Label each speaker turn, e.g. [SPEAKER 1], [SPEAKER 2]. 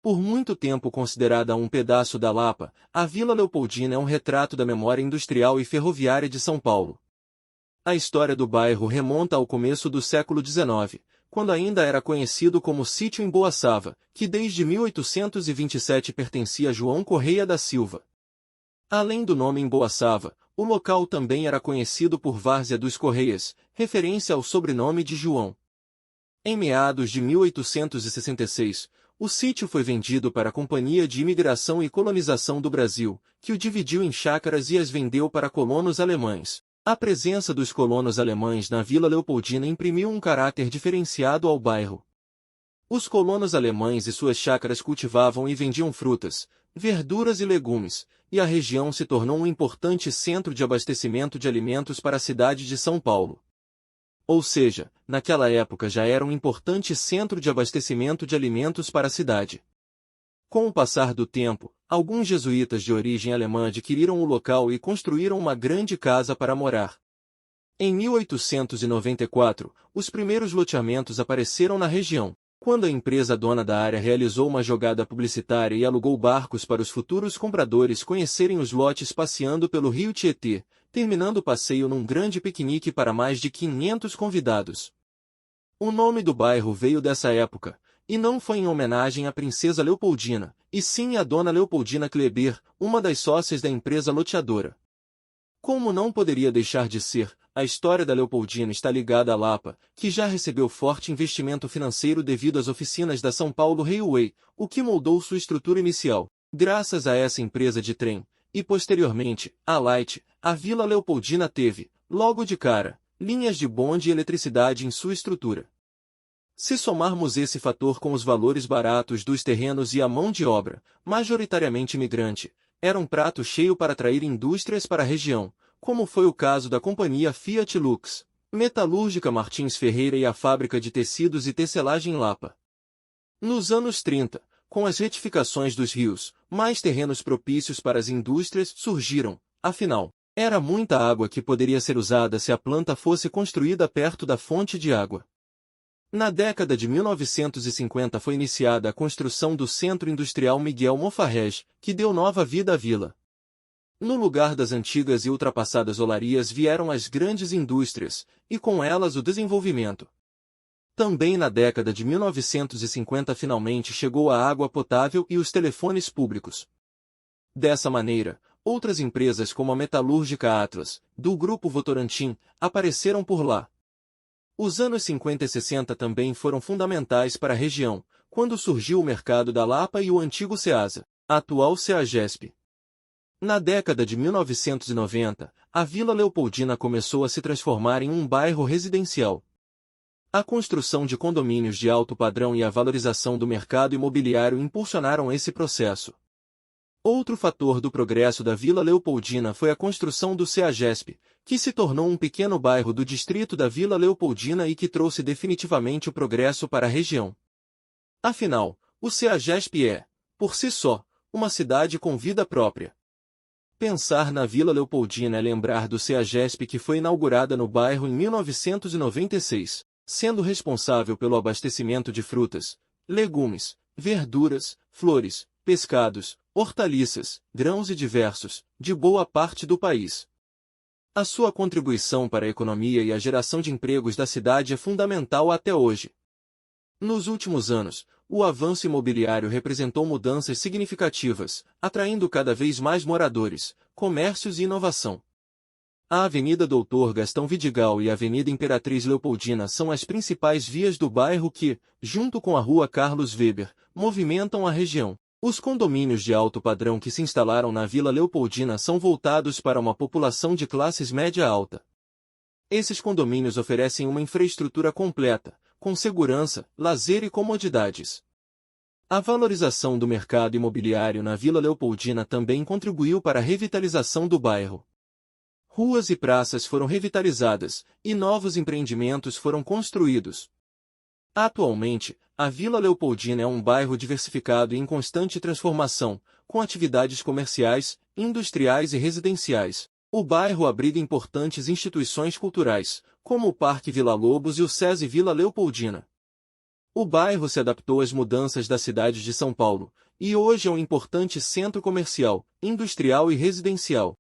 [SPEAKER 1] Por muito tempo considerada um pedaço da Lapa, a Vila Leopoldina é um retrato da memória industrial e ferroviária de São Paulo. A história do bairro remonta ao começo do século XIX, quando ainda era conhecido como Sítio Emboaçava, que desde 1827 pertencia a João Correia da Silva. Além do nome Emboaçava, o local também era conhecido por Várzea dos Correias, referência ao sobrenome de João. Em meados de 1866, o sítio foi vendido para a Companhia de Imigração e Colonização do Brasil, que o dividiu em chácaras e as vendeu para colonos alemães. A presença dos colonos alemães na Vila Leopoldina imprimiu um caráter diferenciado ao bairro. Os colonos alemães e suas chácaras cultivavam e vendiam frutas, verduras e legumes, e a região se tornou um importante centro de abastecimento de alimentos para a cidade de São Paulo. Ou seja, naquela época já era um importante centro de abastecimento de alimentos para a cidade. Com o passar do tempo, alguns jesuítas de origem alemã adquiriram o local e construíram uma grande casa para morar. Em 1894, os primeiros loteamentos apareceram na região, quando a empresa dona da área realizou uma jogada publicitária e alugou barcos para os futuros compradores conhecerem os lotes passeando pelo rio Tietê, terminando o passeio num grande piquenique para mais de 500 convidados. O nome do bairro veio dessa época, e não foi em homenagem à princesa Leopoldina, e sim à dona Leopoldina Kleber, uma das sócias da empresa loteadora. Como não poderia deixar de ser, a história da Leopoldina está ligada à Lapa, que já recebeu forte investimento financeiro devido às oficinas da São Paulo Railway, o que moldou sua estrutura inicial. Graças a essa empresa de trem, e posteriormente, a Light, a Vila Leopoldina teve, logo de cara, linhas de bonde e eletricidade em sua estrutura. Se somarmos esse fator com os valores baratos dos terrenos e a mão de obra, majoritariamente imigrante, era um prato cheio para atrair indústrias para a região, como foi o caso da companhia Fiat Lux, Metalúrgica Martins Ferreira e a fábrica de tecidos e tecelagem Lapa. Nos anos 30, com as retificações dos rios, mais terrenos propícios para as indústrias surgiram, afinal, era muita água que poderia ser usada se a planta fosse construída perto da fonte de água. Na década de 1950 foi iniciada a construção do Centro Industrial Miguel Mofarrege, que deu nova vida à vila. No lugar das antigas e ultrapassadas olarias vieram as grandes indústrias, e com elas o desenvolvimento. Também na década de 1950 finalmente chegou a água potável e os telefones públicos. Dessa maneira, outras empresas como a Metalúrgica Atlas, do Grupo Votorantim, apareceram por lá. Os anos 50 e 60 também foram fundamentais para a região, quando surgiu o mercado da Lapa e o antigo Ceasa, atual Ceagesp. Na década de 1990, a Vila Leopoldina começou a se transformar em um bairro residencial. A construção de condomínios de alto padrão e a valorização do mercado imobiliário impulsionaram esse processo. Outro fator do progresso da Vila Leopoldina foi a construção do Ceagesp, que se tornou um pequeno bairro do distrito da Vila Leopoldina e que trouxe definitivamente o progresso para a região. Afinal, o Ceagesp é, por si só, uma cidade com vida própria. Pensar na Vila Leopoldina é lembrar do Ceagesp, que foi inaugurada no bairro em 1996, sendo responsável pelo abastecimento de frutas, legumes, verduras, flores, pescados, hortaliças, grãos e diversos, de boa parte do país. A sua contribuição para a economia e a geração de empregos da cidade é fundamental até hoje. Nos últimos anos, o avanço imobiliário representou mudanças significativas, atraindo cada vez mais moradores, comércios e inovação. A Avenida Doutor Gastão Vidigal e a Avenida Imperatriz Leopoldina são as principais vias do bairro que, junto com a Rua Carlos Weber, movimentam a região. Os condomínios de alto padrão que se instalaram na Vila Leopoldina são voltados para uma população de classes média-alta. Esses condomínios oferecem uma infraestrutura completa, com segurança, lazer e comodidades. A valorização do mercado imobiliário na Vila Leopoldina também contribuiu para a revitalização do bairro. Ruas e praças foram revitalizadas, e novos empreendimentos foram construídos. Atualmente, a Vila Leopoldina é um bairro diversificado e em constante transformação, com atividades comerciais, industriais e residenciais. O bairro abriga importantes instituições culturais, como o Parque Vila Lobos e o SESI Vila Leopoldina. O bairro se adaptou às mudanças da cidade de São Paulo, e hoje é um importante centro comercial, industrial e residencial.